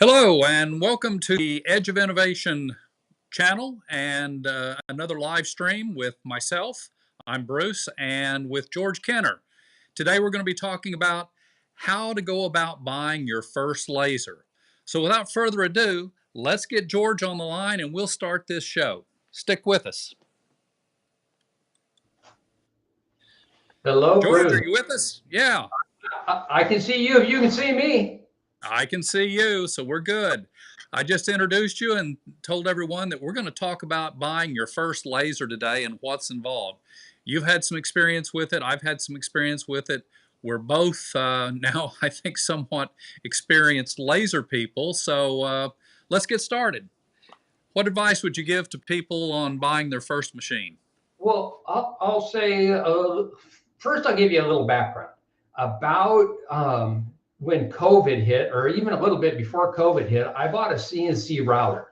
Hello, and welcome to the Edge of Innovation channel and another live stream with myself. I'm Bruce, and with George Kenner. Today we're going to be talking about how to go about buying your first laser. So without further ado, let's get George on the line and we'll start this show. Stick with us. Hello, George, Bruce. are you with us? Yeah. I can see you if you can see me. I can see you, so we're good. I just introduced you and told everyone that we're going to talk about buying your first laser today and what's involved. You've had some experience with it. I've had some experience with it. We're both now, I think, somewhat experienced laser people. So let's get started. What advice would you give to people on buying their first machine? Well, I'll say first, I'll give you a little background about when COVID hit, or even a little bit before COVID hit. I bought a CNC router.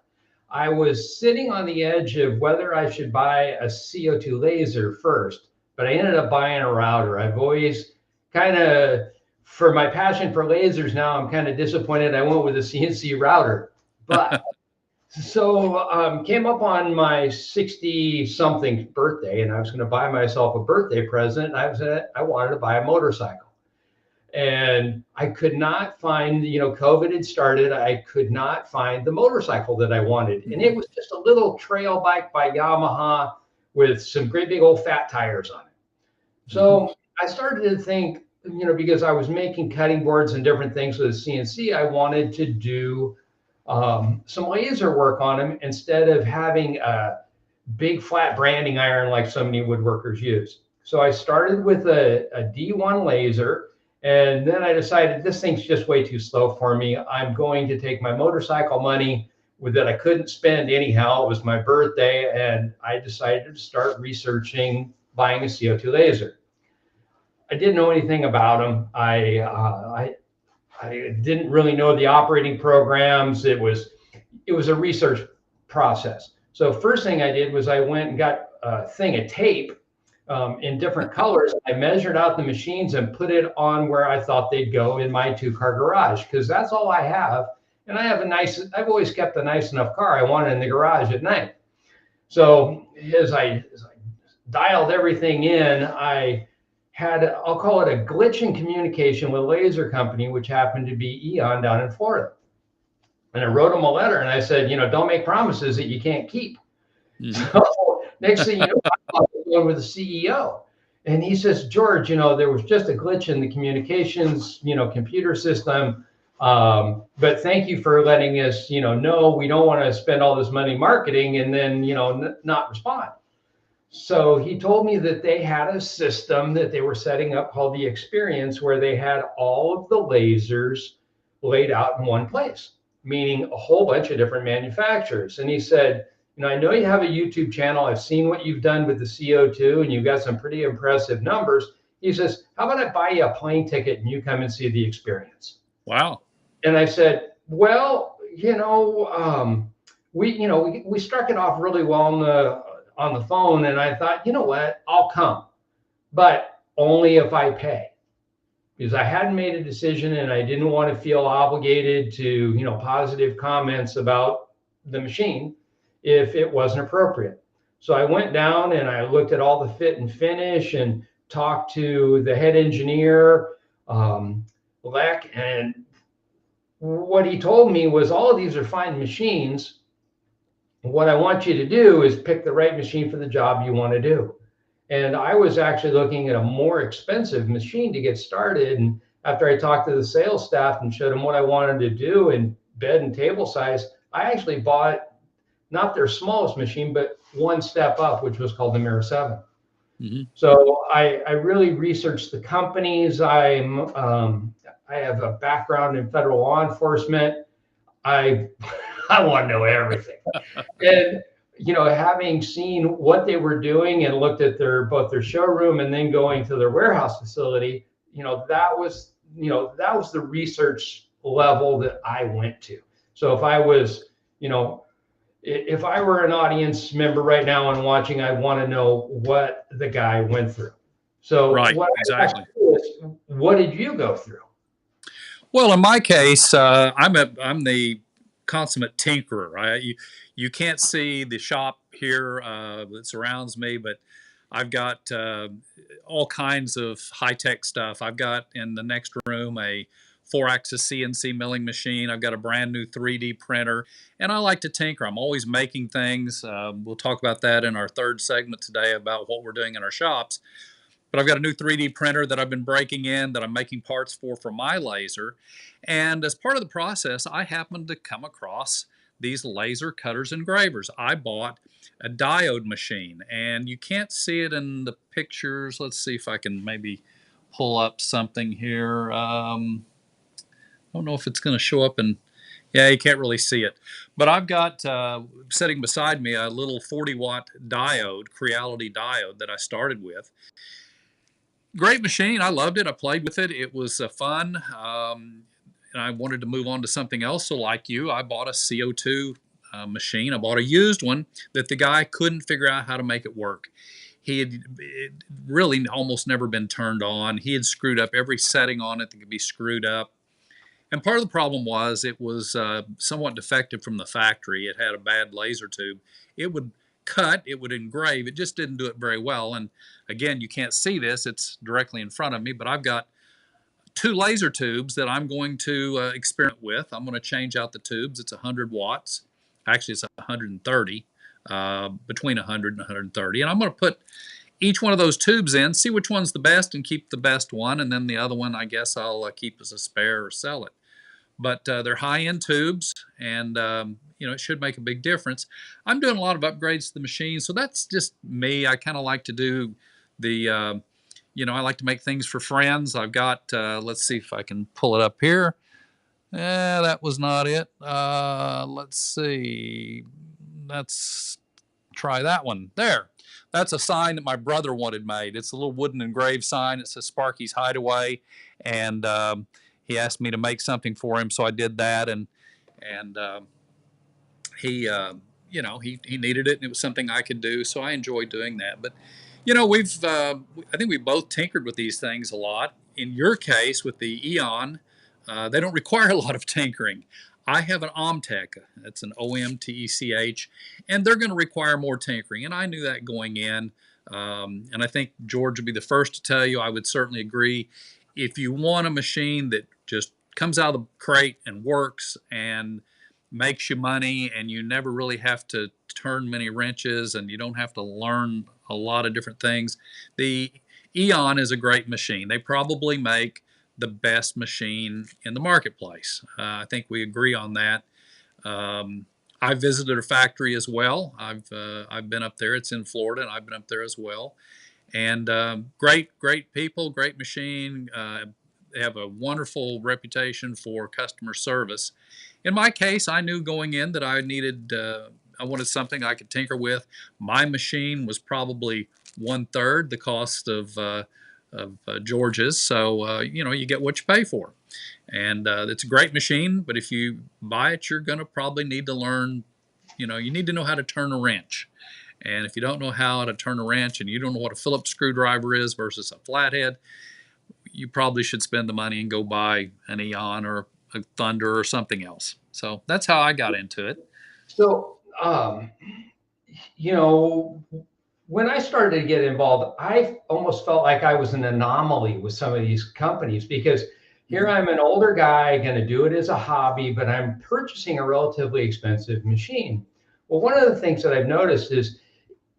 I was sitting on the edge of whether I should buy a CO2 laser first, but I ended up buying a router. I've always kind of, for my passion for lasers now, I'm kind of disappointed I went with a CNC router. But so came up on my 60 something birthday, and I was going to buy myself a birthday present. I wanted to buy a motorcycle, and I could not find, COVID had started. I could not find the motorcycle that I wanted. And it was just a little trail bike by Yamaha with some great big old fat tires on it. So I started to think, because I was making cutting boards and different things with CNC, I wanted to do some laser work on them instead of having a big flat branding iron like so many woodworkers use. So I started with a D1 laser, and then I decided this thing's just way too slow for me. I'm going to take my motorcycle money that I couldn't spend anyhow. It was my birthday, and I decided to start researching buying a CO2 laser. I didn't know anything about them. I didn't really know the operating programs. It was a research process. So first thing I did was I went and got a thing of tape in different colors. I measured out the machines and put it on where I thought they'd go in my 2-car garage, because that's all I have. And I've always kept a nice enough car I want in the garage at night. So as I dialed everything in, I had, I'll call it a glitch in communication with a laser company, which happened to be Eon down in Florida. And I wrote them a letter and I said, don't make promises that you can't keep. So next thing you know, I'm going with the CEO. And he says, George, there was just a glitch in the communications, computer system. But thank you for letting us, know we don't want to spend all this money marketing and then, not respond. So he told me that they had a system that they were setting up called the Experience, where they had all of the lasers laid out in one place, meaning a whole bunch of different manufacturers. And he said, I know you have a YouTube channel. I've seen what you've done with the CO2, and you've got some pretty impressive numbers. He says, how about I buy you a plane ticket and you come and see the Experience? Wow. And I said, well, we struck it off really well on the phone. And I thought, you know what, I'll come, but only if I pay, because I hadn't made a decision and I didn't want to feel obligated to, positive comments about the machine if it wasn't appropriate. So I went down and I looked at all the fit and finish and talked to the head engineer, Lek, and what he told me was all of these are fine machines. What I want you to do is pick the right machine for the job you want to do. And I was actually looking at a more expensive machine to get started. And after I talked to the sales staff and showed them what I wanted to do in bed and table size, I actually bought not their smallest machine, but one step up, which was called the Mirror 7. So I really researched the companies. I have a background in federal law enforcement. I want to know everything. And, having seen what they were doing and looked at both their showroom and then going to their warehouse facility, that was the research level that I went to. So if I was, if I were an audience member right now and watching, I'd want to know what the guy went through. So right, exactly. What did you go through? Well, in my case, I'm the consummate tinkerer. You can't see the shop here that surrounds me, but I've got all kinds of high tech stuff. I've got in the next room a 4-axis CNC milling machine. I've got a brand new 3D printer, and I like to tinker. I'm always making things. We'll talk about that in our third segment today about what we're doing in our shops. But I've got a new 3D printer that I've been breaking in that I'm making parts for my laser. And as part of the process, I happened to come across these laser cutters and engravers. I bought a diode machine, and you can't see it in the pictures. Let's see if I can maybe pull up something here. I don't know if it's going to show up in, yeah, you can't really see it. But I've got sitting beside me a little 40-watt diode, Creality diode that I started with. Great machine. I loved it. I played with it. It was fun. And I wanted to move on to something else. So, like you, I bought a CO2 machine. I bought a used one that the guy couldn't figure out how to make it work. He had really almost never been turned on. He had screwed up every setting on it that could be screwed up. And part of the problem was it was somewhat defective from the factory. It had a bad laser tube. It would cut, it would engrave. It just didn't do it very well. And again, you can't see this. It's directly in front of me, but I've got 2 laser tubes that I'm going to experiment with. I'm going to change out the tubes. It's 100 watts. Actually, it's 130, between 100 and 130. And I'm going to put each one of those tubes in, see which one's the best and keep the best one. And then the other one, I guess I'll keep as a spare or sell it. But they're high-end tubes, and it should make a big difference. I'm doing a lot of upgrades to the machine, so that's just me. I kind of like to do the, I like to make things for friends. I've got, let's see if I can pull it up here. That was not it. Let's see. Let's try that one. There. That's a sign that my brother wanted made. It's a little wooden engraved sign. It says Sparky's Hideaway, and he asked me to make something for him, so I did that, and he he needed it, and it was something I could do, so I enjoyed doing that. But I think we both tinkered with these things a lot. In your case, with the Eon, they don't require a lot of tinkering. I have an Omtech. That's an OMTECH, and they're going to require more tinkering, and I knew that going in. And I think George would be the first to tell you I would certainly agree. If you want a machine that just comes out of the crate and works and makes you money, and you never really have to turn many wrenches and you don't have to learn a lot of different things, the Eon is a great machine. They probably make the best machine in the marketplace. I think we agree on that. I visited a factory as well. I've been up there. It's in Florida, and I've been up there as well. And great people, great machine. They have a wonderful reputation for customer service. In my case, I knew going in that I wanted something I could tinker with. My machine was probably 1/3 the cost of George's, so you get what you pay for. And it's a great machine, but if you buy it, you're going to probably need to learn, you need to know how to turn a wrench. And if you don't know how to turn a wrench, and you don't know what a Phillips screwdriver is versus a flathead, you probably should spend the money and go buy an Eon or a Thunder or something else. So that's how I got into it. So, when I started to get involved, I almost felt like I was an anomaly with some of these companies, because here I'm an older guy going to do it as a hobby, but I'm purchasing a relatively expensive machine. Well, one of the things that I've noticed is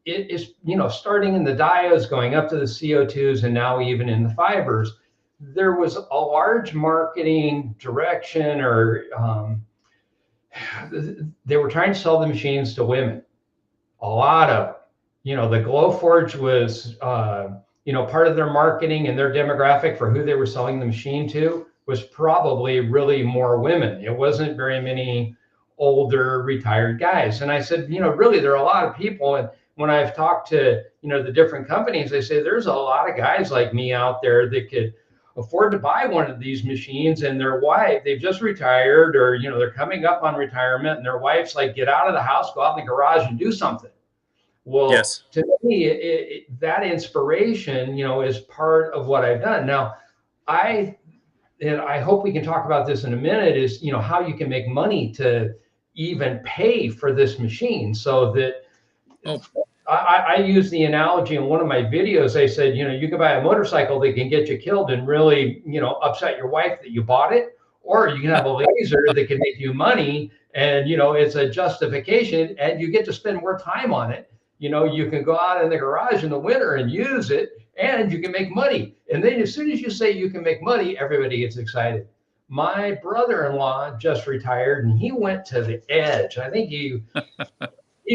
it is, starting in the diodes, going up to the CO2s, and now even in the fibers, there was a large marketing direction, or they were trying to sell the machines to women. A lot of them. The Glowforge was, part of their marketing, and their demographic for who they were selling the machine to was probably really more women. It wasn't very many older retired guys. And I said, really, there are a lot of people. And when I've talked to, the different companies, they say there's a lot of guys like me out there that could afford to buy one of these machines, and their wife, they've just retired, or, they're coming up on retirement, and their wife's like, get out of the house, go out in the garage and do something. Well, yes. To me, that inspiration, is part of what I've done. Now, I and I hope we can talk about this in a minute, is, how you can make money to even pay for this machine. So that Oh, I use the analogy in one of my videos. I said, you can buy a motorcycle that can get you killed and really, upset your wife that you bought it, or you can have a laser that can make you money, and it's a justification, and you get to spend more time on it. You can go out in the garage in the winter and use it, and you can make money. And then as soon as you say you can make money, everybody gets excited. My brother-in-law just retired, and he went to the edge. I think he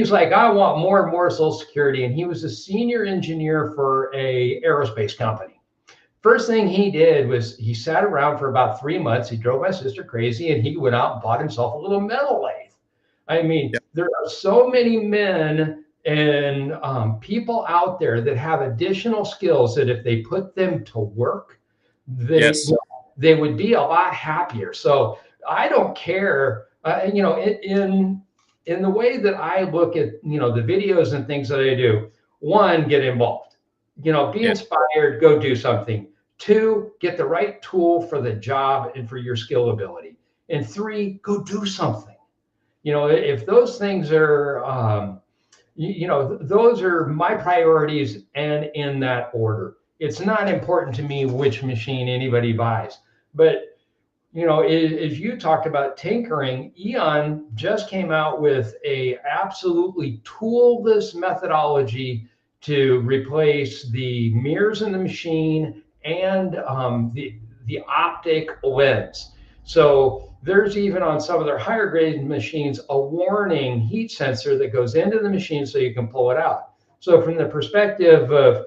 was like, I want more and more Social Security. And he was a senior engineer for a aerospace company. First thing he did was he sat around for about 3 months. He drove my sister crazy, and he went out and bought himself a little metal lathe. I mean, yeah. there are so many men and people out there that have additional skills that if they put them to work, they Yes. they would be a lot happier. So I don't care, in the way that I look at the videos and things that I do. One, get involved. Be Yeah. inspired. Go do something. Two, get the right tool for the job and for your skill ability. And three, go do something. If those things are, those are my priorities, and in that order. It's not important to me which machine anybody buys, but as you talked about tinkering, Eon just came out with a absolutely toolless methodology to replace the mirrors in the machine and the optic lens. So there's even on some of their higher grade machines a warning heat sensor that goes into the machine so you can pull it out. So from the perspective of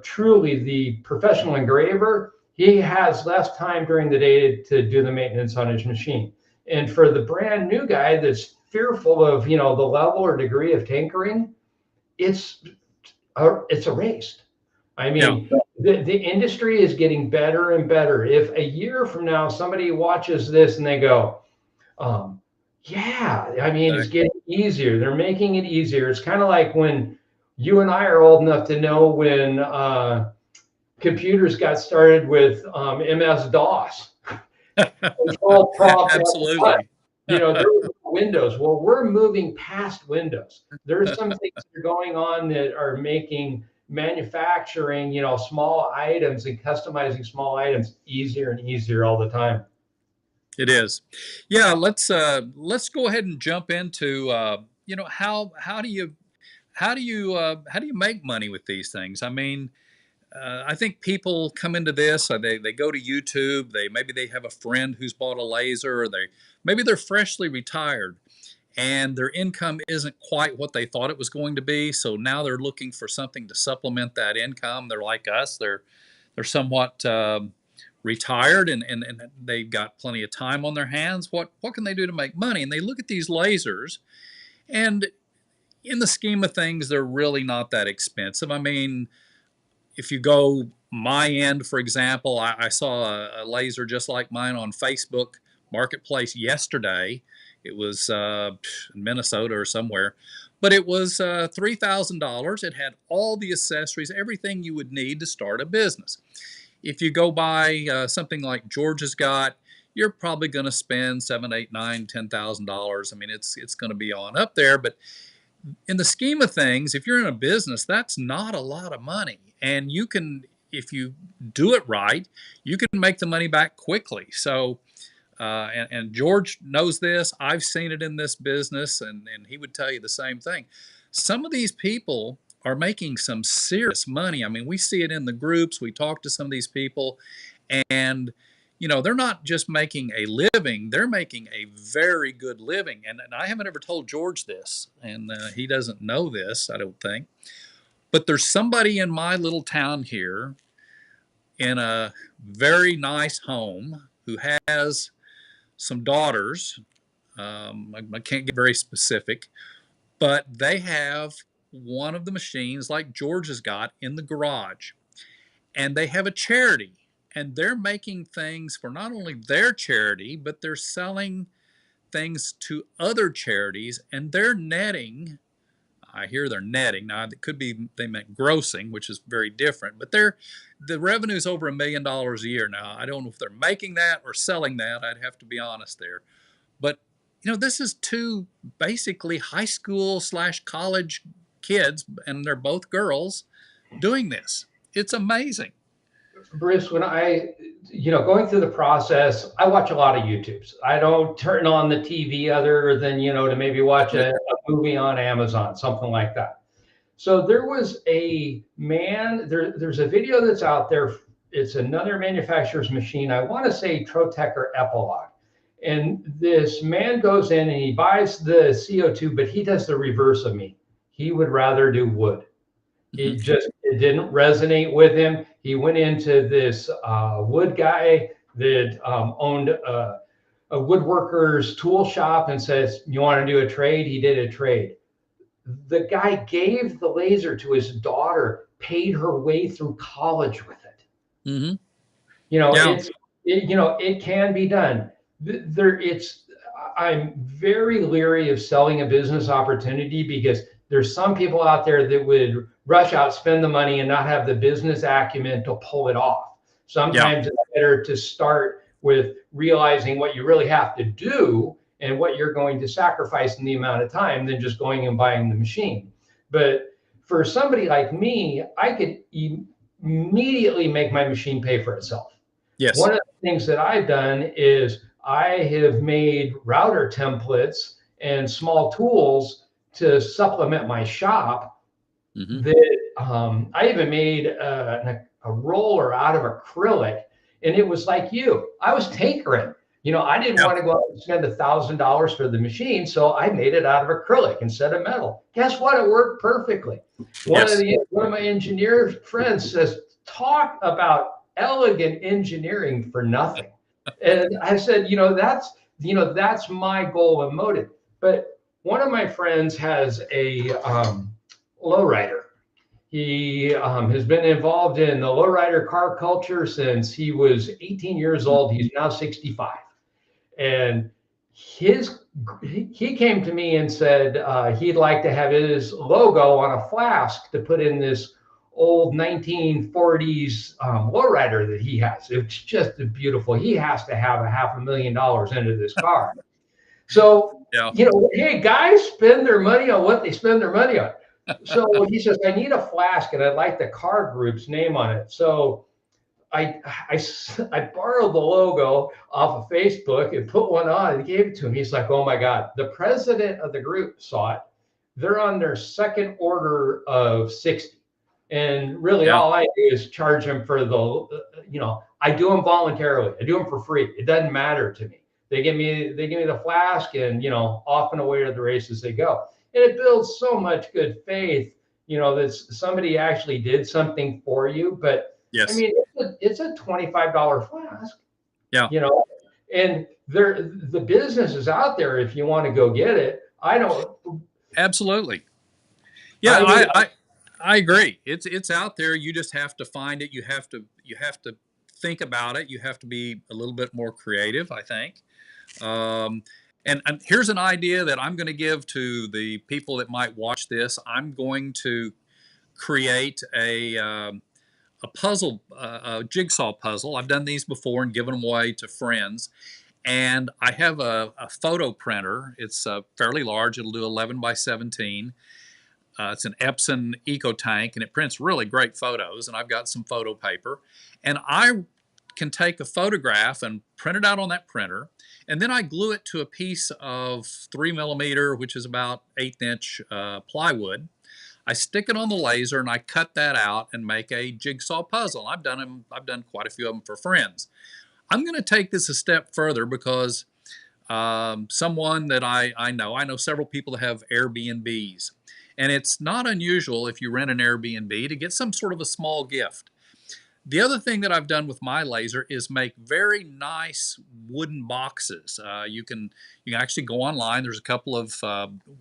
truly the professional engraver, he has less time during the day to do the maintenance on his machine. And for the brand new guy that's fearful of the level or degree of tinkering, it's erased. I Yeah. mean, the industry is getting better and better. If a year from now somebody watches this and they go, yeah, I mean, it's Exactly. getting easier. They're making it easier. It's kind of like when you and I are old enough to know when computers got started with MS DOS, control prompt. Absolutely. There was Windows. Well, we're moving past Windows. There's some things that are going on that are making manufacturing, small items and customizing small items easier and easier all the time. It is. Yeah, let's go ahead and jump into how do you make money with these things? I mean, I think people come into this, they go to YouTube, maybe they have a friend who's bought a laser, or maybe they're freshly retired and their income isn't quite what they thought it was going to be. So now they're looking for something to supplement that income. They're like us. They're somewhat retired, and they've got plenty of time on their hands. What can they do to make money? And they look at these lasers, and in the scheme of things, they're really not that expensive. I mean, if you go my end, for example, I saw a laser just like mine on Facebook Marketplace yesterday. It was in Minnesota or somewhere, but it was $3,000. It had all the accessories, everything you would need to start a business. If you go buy something like George has got, you're probably going to spend $7, 8, 9, $10,000. I mean, it's going to be on up there, but in the scheme of things, if you're in a business, that's not a lot of money. And you can, if you do it right, you can make the money back quickly. So, and George knows this. I've seen it in this business, and he would tell you the same thing. Some of these people are making some serious money. I mean, we see it in the groups. We talk to some of these people, and they're not just making a living, they're making a very good living. And I haven't ever told George this, and he doesn't know this, I don't think. But there's somebody in my little town here in a very nice home who has some daughters. I can't get very specific, but they have one of the machines like George has got in the garage, and they have a charity, and they're making things for not only their charity, but they're selling things to other charities, and they're netting, I hear they're netting. Now, it could be they meant grossing, which is very different, but the revenue is over $1 million a year now. I don't know if they're making that or selling that. I'd have to be honest there. But, this is two basically high school / college kids, and they're both girls doing this. It's amazing. Bruce, when going through the process, I watch a lot of YouTubes. I don't turn on the TV other than, to maybe watch a movie on Amazon, something like that. So there was a man, there's a video that's out there. It's another manufacturer's machine. I want to say Trotec or Epilogue. And this man goes in and he buys the CO2, but he does the reverse of me. He would rather do wood. It didn't resonate with him. He went into this wood guy that owned a woodworker's tool shop and says, "You want to do a trade?" He did a trade. The guy gave the laser to his daughter, paid her way through college with it. Mm-hmm. It can be done. I'm very leery of selling a business opportunity because there's some people out there that would rush out, spend the money, and not have the business acumen to pull it off. Sometimes it's better to start with realizing what you really have to do and what you're going to sacrifice in the amount of time than just going and buying the machine. But for somebody like me, I could immediately make my machine pay for itself. Yes. One of the things that I've done is I have made router templates and small tools to supplement my shop. Mm-hmm. That I even made a roller out of acrylic, and it was like I was tinkering. I didn't want to go out and spend $1,000 for the machine, so I made it out of acrylic instead of metal. Guess what? It worked perfectly. One of my engineer friends says, "Talk about elegant engineering for nothing." And I said, that's my goal and motive. But one of my friends has a lowrider. He has been involved in the lowrider car culture since he was 18 years old. He's now 65. And he came to me and said he'd like to have his logo on a flask to put in this old 1940s lowrider that he has. It's just beautiful. He has to have $500,000 into this car. So, hey, guys spend their money on what they spend their money on. So he says, "I need a flask and I'd like the car group's name on it." So I borrowed the logo off of Facebook and put one on and gave it to him. He's like, "Oh my God." The president of the group saw it. They're on their second order of 60. And really all I do is charge them for I do them voluntarily. I do them for free. It doesn't matter to me. They give me the flask and, off and away to the races they go. And it builds so much good faith, that somebody actually did something for you. But yes. I mean, it's a $25 flask. Yeah. And the business is out there if you want to go get it. I don't. Absolutely. Yeah, I agree. It's out there. You just have to find it. You have to think about it. You have to be a little bit more creative, I think. And here's an idea that I'm going to give to the people that might watch this. I'm going to create a puzzle, a jigsaw puzzle. I've done these before and given them away to friends. And I have a photo printer. It's fairly large. It'll do 11 by 17. It's an Epson EcoTank, and it prints really great photos. And I've got some photo paper. And I can take a photograph and print it out on that printer. And then I glue it to a piece of 3mm, which is about 1/8" plywood. I stick it on the laser and I cut that out and make a jigsaw puzzle. I've done quite a few of them for friends. I'm going to take this a step further because someone that I know several people that have Airbnbs. And it's not unusual if you rent an Airbnb to get some sort of a small gift. The other thing that I've done with my laser is make very nice wooden boxes. You can actually go online. There's a couple of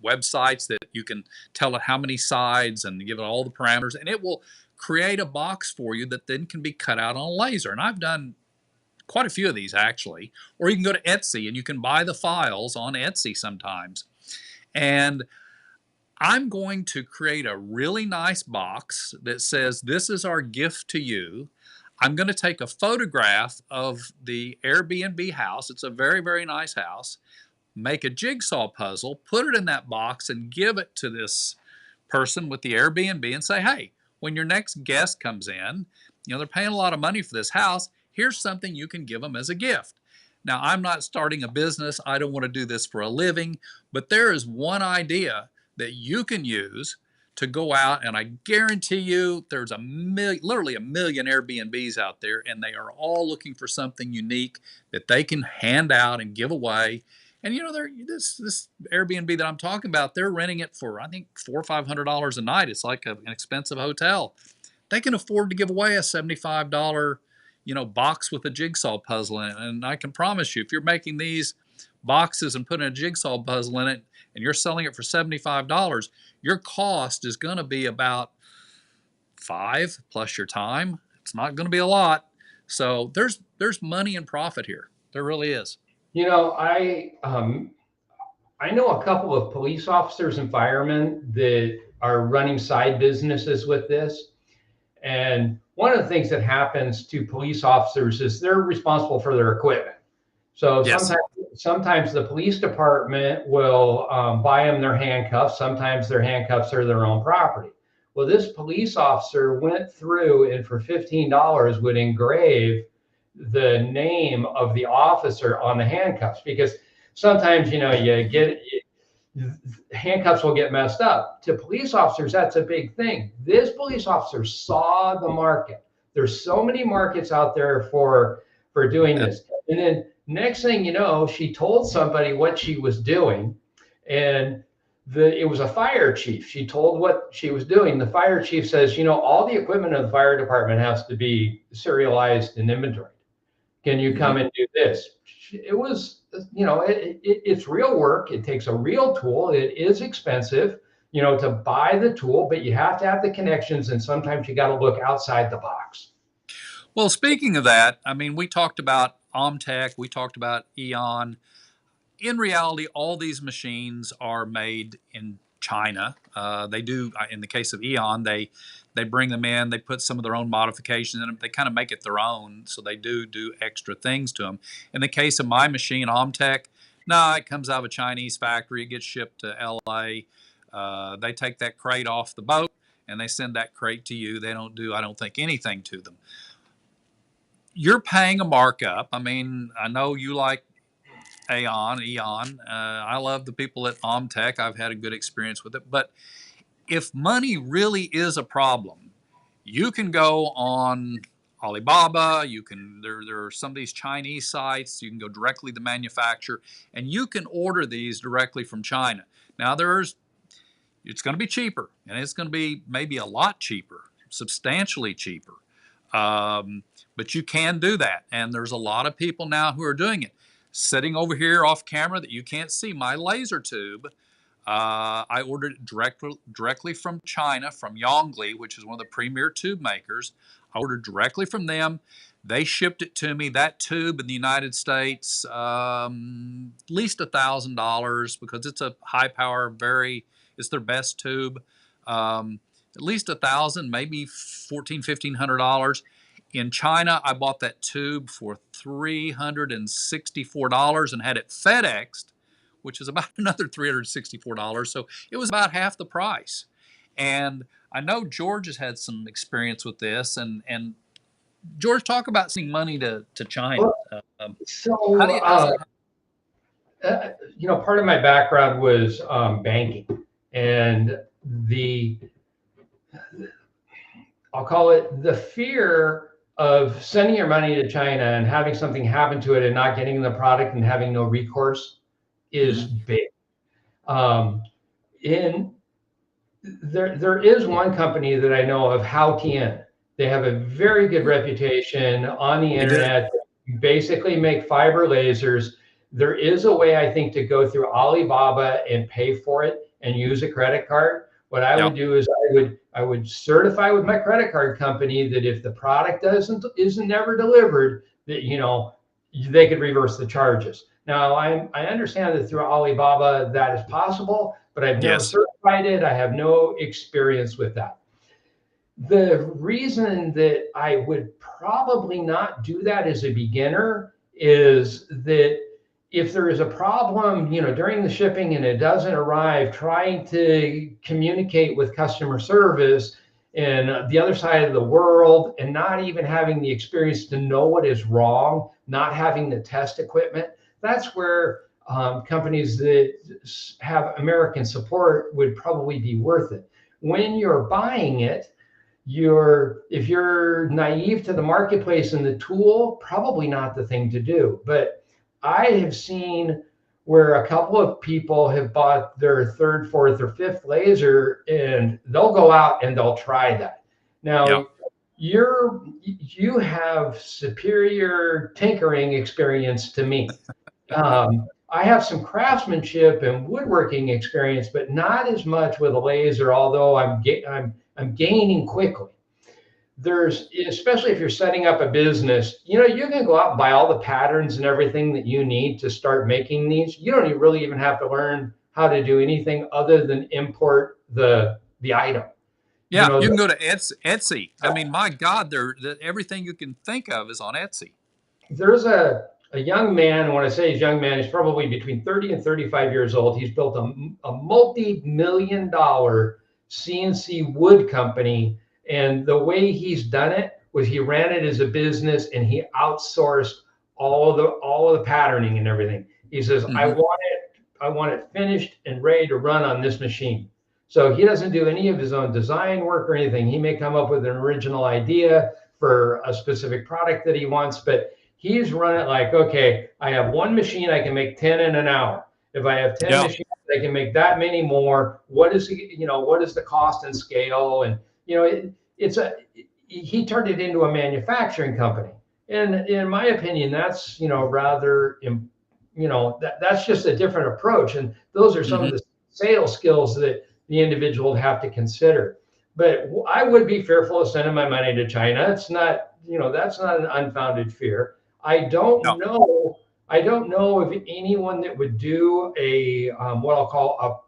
websites that you can tell it how many sides and give it all the parameters, and it will create a box for you that then can be cut out on a laser. And I've done quite a few of these actually. Or you can go to Etsy and you can buy the files on Etsy sometimes. And I'm going to create a really nice box that says, this is our gift to you. I'm going to take a photograph of the Airbnb house. It's a very, very nice house. Make a jigsaw puzzle, put it in that box, and give it to this person with the Airbnb and say, hey, when your next guest comes in, they're paying a lot of money for this house. Here's something you can give them as a gift. Now, I'm not starting a business. I don't want to do this for a living, but there is one idea that you can use to go out, and I guarantee you there's literally a million Airbnbs out there, and they are all looking for something unique that they can hand out and give away. And this Airbnb that I'm talking about, they're renting it for, I think, $400 or $500 a night. It's like an expensive hotel. They can afford to give away a $75 box with a jigsaw puzzle in it. And I can promise you, if you're making these boxes and putting a jigsaw puzzle in it and you're selling it for $75, your cost is going to be about $5 plus your time. It's not going to be a lot. So there's money and profit here. There really is. I know a couple of police officers and firemen that are running side businesses with this. And one of the things that happens to police officers is they're responsible for their equipment. So Yes. sometimes the police department will buy them their handcuffs. Sometimes their handcuffs are their own property. Well, this police officer went through and for $15 would engrave the name of the officer on the handcuffs, because sometimes handcuffs will get messed up. To police officers, that's a big thing. This police officer saw the market. There's so many markets out there for doing this. And then next thing you know, she told somebody what she was doing, and it was a fire chief. She told what she was doing. The fire chief says, all the equipment of the fire department has to be serialized and inventoried. Can you come and do this? It was, it's real work. It takes a real tool. It is expensive, to buy the tool, but you have to have the connections, and sometimes you got to look outside the box. Well, speaking of that, we talked about Omtech, we talked about Eon. In reality, all these machines are made in China. They do, in the case of Eon, they bring them in, they put some of their own modifications in them, they kind of make it their own, so they do extra things to them. In the case of my machine, Omtech, it comes out of a Chinese factory, it gets shipped to LA. They take that crate off the boat and they send that crate to you. They don't do, I don't think, anything to them. You're paying a markup. I know you like Eon. I love the people at Omtech. I've had a good experience with it. But if money really is a problem, you can go on Alibaba. There are some of these Chinese sites. You can go directly to the manufacturer, and you can order these directly from China. Now it's going to be cheaper, and it's going to be maybe a lot cheaper, substantially cheaper. But you can do that, and there's a lot of people now who are doing it. Sitting over here off camera that you can't see, my laser tube, I ordered it directly from China, from Yongli, which is one of the premier tube makers. I ordered directly from them. They shipped it to me. That tube in the United States, at least $1,000, because it's a high power, it's their best tube. At least $1,000, maybe $1,400-$1,500. In China, I bought that tube for $364 and had it FedExed, which is about another $364. So it was about half the price. And I know George has had some experience with this. And George, talk about sending money to China. Part of my background was banking, and I'll call it the fear of sending your money to China and having something happen to it and not getting the product and having no recourse is big. There is one company that I know of, Haotian. They have a very good reputation on the internet. You basically make fiber lasers. There is a way, I think, to go through Alibaba and pay for it and use a credit card. What I would do is I would certify with my credit card company that if the product isn't never delivered, that they could reverse the charges. Now I understand that through Alibaba that is possible. but I've never Yes. certified it. I have no experience with that. The reason that I would probably not do that as a beginner is that if there is a problem, during the shipping and it doesn't arrive, trying to communicate with customer service and the other side of the world and not even having the experience to know what is wrong, not having the test equipment, that's where companies that have American support would probably be worth it. When you're buying it, if you're naive to the marketplace and the tool, probably not the thing to do. But I have seen where a couple of people have bought their third, fourth, or fifth laser, and they'll go out and they'll try that. Yeah. Now, you have superior tinkering experience to me. I have some craftsmanship and woodworking experience, but not as much with a laser. Although I'm gaining quickly. Especially if you're setting up a business, you can go out and buy all the patterns and everything that you need to start making these. You don't really even have to learn how to do anything other than import the item. You Yeah. know, You the, can go to Etsy. I mean, my God, everything you can think of is on Etsy. there's a young man, and when I say he's young man, he's probably between 30 and 35 years old. He's built a multi-million-dollar CNC wood company, and the way he's done it was he ran it as a business and he outsourced all of the patterning and everything. He says, Hmm. I want it finished and ready to run on this machine. So he doesn't do any of his own design work or anything. He may come up with an original idea for a specific product that he wants, but he's run it like, okay, I have one machine, I can make 10 in an hour. If I have 10 Yeah. machines, I can make that many more. What is the cost and scale? And he turned it into a manufacturing company. And in my opinion, that's rather that's just a different approach. And those are some of Hmm. the sales skills that the individual would have to consider. But I would be fearful of sending my money to China. It's not, that's not an unfounded fear. I don't No. know. I don't know of anyone that would do a what I'll call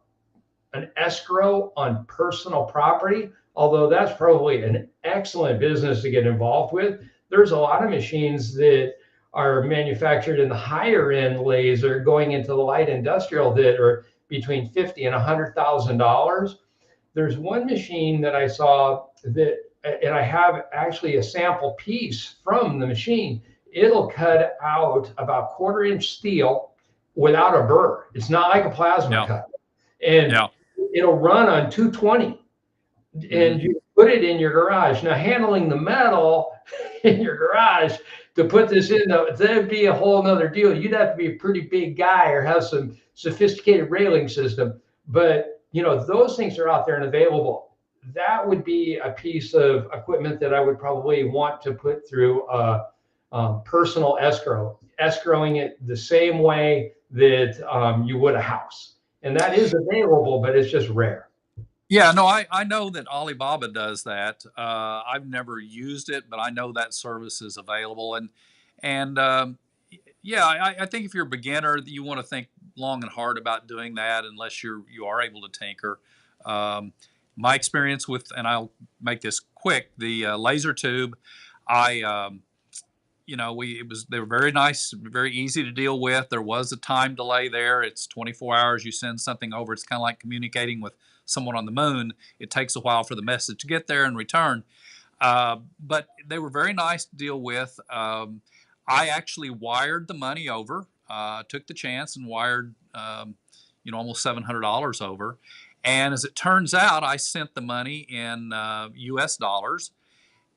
an escrow on personal property, although that's probably an excellent business to get involved with. There's a lot of machines that are manufactured in the higher end laser going into the light industrial that are between 50 and $100,000. There's one machine that I saw that, and I have actually a sample piece from the machine. It'll cut out about quarter-inch steel without a burr. It's not like a plasma Yeah. cut, and Yeah. it'll run on 220. Hmm. And you put it in your garage. Now, handling the metal in your garage to put this in, that'd be a whole nother deal. You'd have to be a pretty big guy or have some sophisticated railing system. But those things are out there and available. That would be a piece of equipment that I would probably want to put through a personal escrowing it the same way that you would a house. And that is available, but it's just rare. Yeah, no, I know that Alibaba does that. I've never used it, but I know that service is available. And yeah, I think if you're a beginner, you want to think long and hard about doing that, unless you are able to tinker. Um, my experience with, and I'll make this quick, the laser tube, I they were very nice, very easy to deal with. There was a time delay there. It's 24 hours. You send something over. It's kind of like communicating with someone on the moon. It takes a while for the message to get there and return. But they were very nice to deal with. I actually wired the money over. Took the chance and wired, almost $700 over. And as it turns out, I sent the money in U.S. dollars.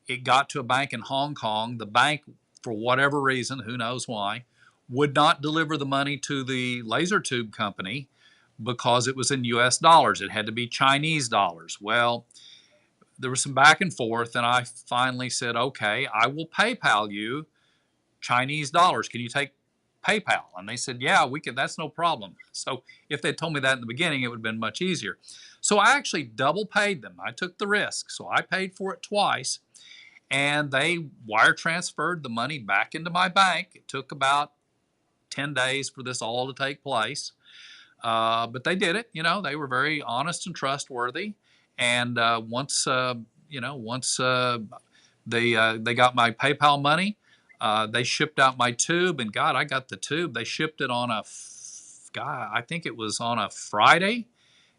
It got to a bank in Hong Kong. The bank, for whatever reason, who knows why, would not deliver the money to the laser tube company because it was in US dollars. It had to be Chinese dollars. Well, there was some back and forth, and I finally said, okay, I will PayPal you Chinese dollars. Can you take PayPal? And they said, yeah, we can. That's no problem. So if they'd told me that in the beginning, it would have been much easier. So I actually double paid them. I took the risk. So I paid for it twice, and they wire transferred the money back into my bank. It took about 10 days for this all to take place. But they did it. They were very honest and trustworthy. And once they got my PayPal money, they shipped out my tube, and God, I got the tube. They shipped it on God, I think it was on a Friday,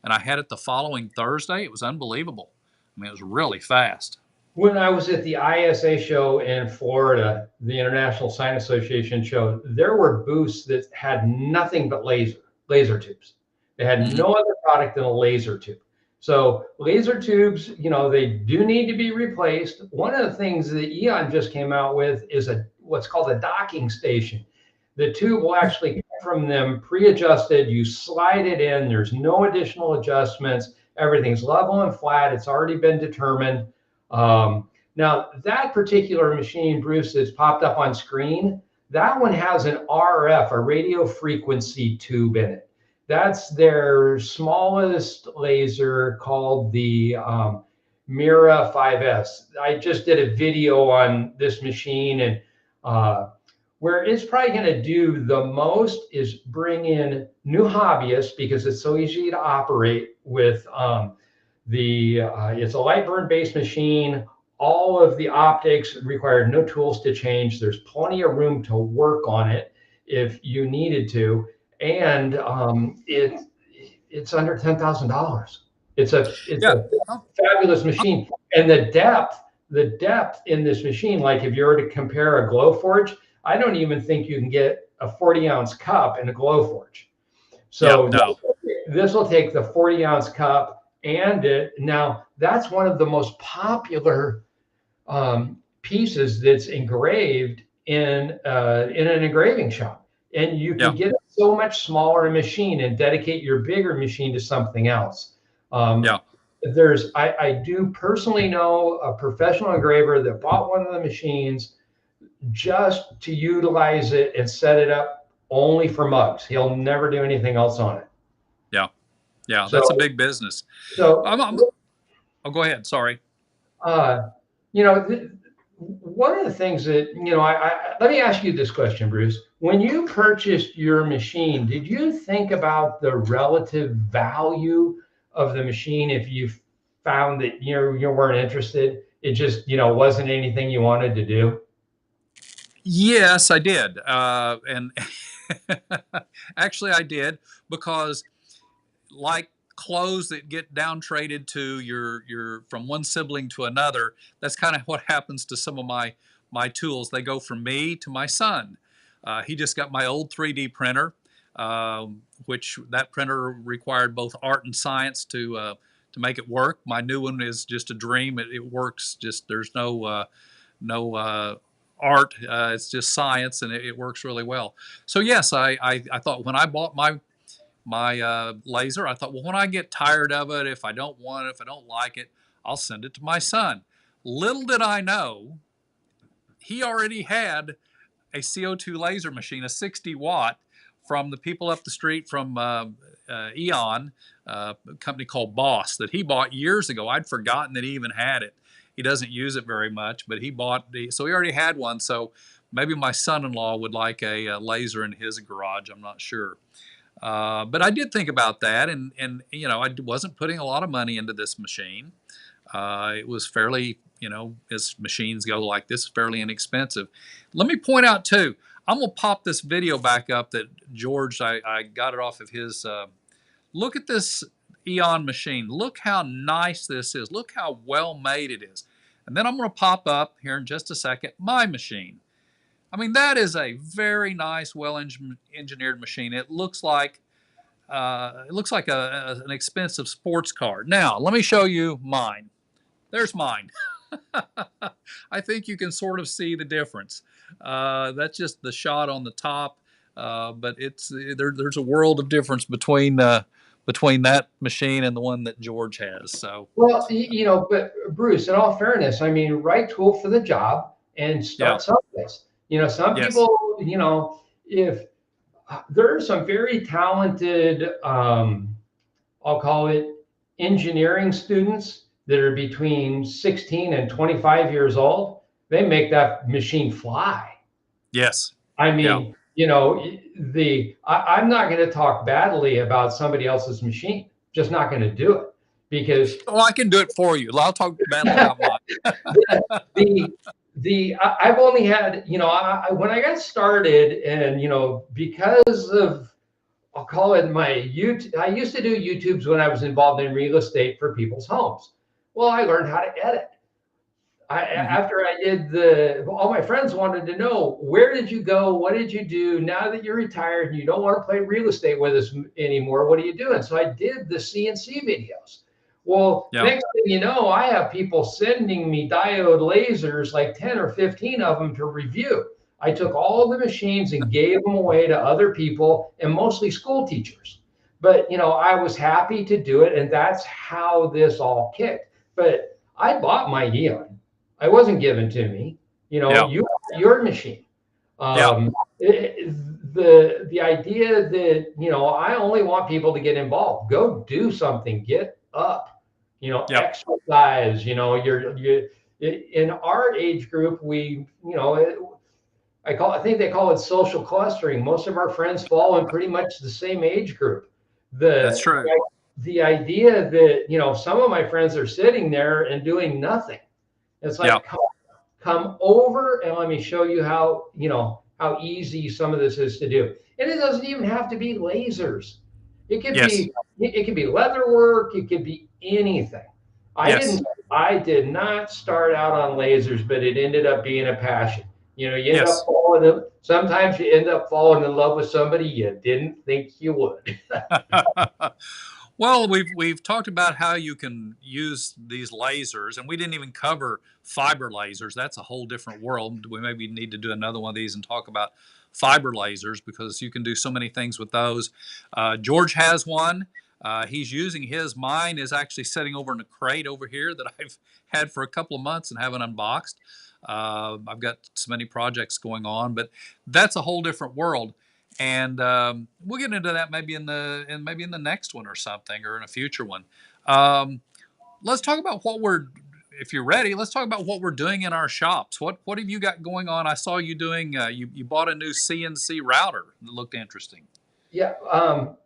and I had it the following Thursday. It was unbelievable. I mean, it was really fast. When I was at the ISA show in Florida, the International Sign Association show, there were booths that had nothing but laser tubes. They had no other product than a laser tube. So laser tubes, they do need to be replaced. One of the things that Eon just came out with is what's called a docking station. The tube will actually come from them pre-adjusted. You slide it in. There's no additional adjustments. Everything's level and flat. It's already been determined. Now that particular machine, Bruce, that's popped up on screen, that one has an RF, a radio frequency tube in it. That's their smallest laser, called the Mira 5S. I just did a video on this machine, and where it's probably going to do the most is bring in new hobbyists, because it's so easy to operate with. It's a light burn based machine. All of the optics require no tools to change. There's plenty of room to work on it if you needed to, and it's under $10,000. It's a fabulous machine, and the depth in this machine, like if you were to compare a Glowforge, I don't even think you can get a 40-ounce cup in a Glowforge. So this will take the 40-ounce cup. And now that's one of the most popular pieces that's engraved in an engraving shop. And you can get a so much smaller machine and dedicate your bigger machine to something else. I do personally know a professional engraver that bought one of the machines just to utilize it and set it up only for mugs. He'll never do anything else on it. Yeah, that's a big business. So, go ahead. Sorry. One of the things that, let me ask you this question, Bruce. When you purchased your machine, did you think about the relative value of the machine if you found that you weren't interested? It just, wasn't anything you wanted to do? Yes, I did. And actually, I did, because like clothes that get down traded to your from one sibling to another, that's kind of what happens to some of my tools. They go from me to my son. He just got my old 3D printer, which that printer required both art and science to make it work. My new one is just a dream. It works. Just there's no art. It's just science, and it works really well. So yes, I thought when I bought my laser, I thought, well, when I get tired of it, if I don't want it, if I don't like it, I'll send it to my son. Little did I know, he already had a CO2 laser machine, a 60 watt, from the people up the street from Eon, a company called Boss, that he bought years ago. I'd forgotten that he even had it. He doesn't use it very much, but so he already had one. So maybe my son-in-law would like a laser in his garage. I'm not sure. But I did think about that, and I wasn't putting a lot of money into this machine. It was fairly, as machines go like this, fairly inexpensive. Let me point out too, I'm gonna pop this video back up that George, I got it off of his. Look at this Eon machine. Look how nice this is. Look how well made it is. And then I'm gonna pop up here in just a second my machine. I mean, that is a very nice, well-engineered machine. It looks like an expensive sports car. Now, let me show you mine. There's mine. I think you can sort of see the difference. That's just the shot on the top, but there's a world of difference between that machine and the one that George has. So, well, but Bruce, in all fairness, I mean, right tool for the job and start someplace. Some people, if there are some very talented, I'll call it engineering students that are between 16 and 25 years old, they make that machine fly. Yes. I mean, you know, I'm not going to talk badly about somebody else's machine. Just not going to do it because Oh, I can do it for you. I'll talk badly about mine. the I've only had, you know, when I got started, and you know, because of, I'll call it my YouTube. I used to do YouTubes when I was involved in real estate for people's homes. Well, I learned how to edit. Mhm. After I did all my friends wanted to know, where did you go? What did you do? Now that you're retired and you don't want to play real estate with us anymore, what are you doing? So I did the CNC videos. Well, Yeah. next thing you know, I have people sending me diode lasers, like 10 or 15 of them to review. I took all the machines and gave them away to other people, and mostly school teachers. But, you know, I was happy to do it, and that's how this all kicked. But I bought my Eon. I wasn't given to me. You know, Yeah. your machine. Yeah. The idea that, you know, I only want people to get involved. Go do something. Get up. You know, Yeah. exercise. You know, you in our age group, we, you know, I think they call it social clustering. Most of our friends fall in pretty much the same age group. That's The true. the idea that, you know, some of my friends are sitting there and doing nothing. It's Yeah. like, come over and let me show you how, you know, how easy some of this is to do. And it doesn't even have to be lasers. It could Yes. be it could be leather work, it could be anything. I Yes. didn't I did not start out on lasers, but it ended up being a passion. You know, you end up Yes. sometimes you end up falling in love with somebody you didn't think you would. Well, we've talked about how you can use these lasers, and we didn't even cover fiber lasers. That's a whole different world. We maybe need to do another one of these and talk about fiber lasers because you can do so many things with those. George has one. He's using his. Mine is actually sitting over in a crate over here that I've had for a couple of months and haven't unboxed. I've got so many projects going on, but that's a whole different world. And we'll get into that maybe in the next one or something, or in a future one. Um, let's talk about if you're ready, let's talk about what we're doing in our shops. What have you got going on? I saw you doing you bought a new CNC router that looked interesting. Yeah.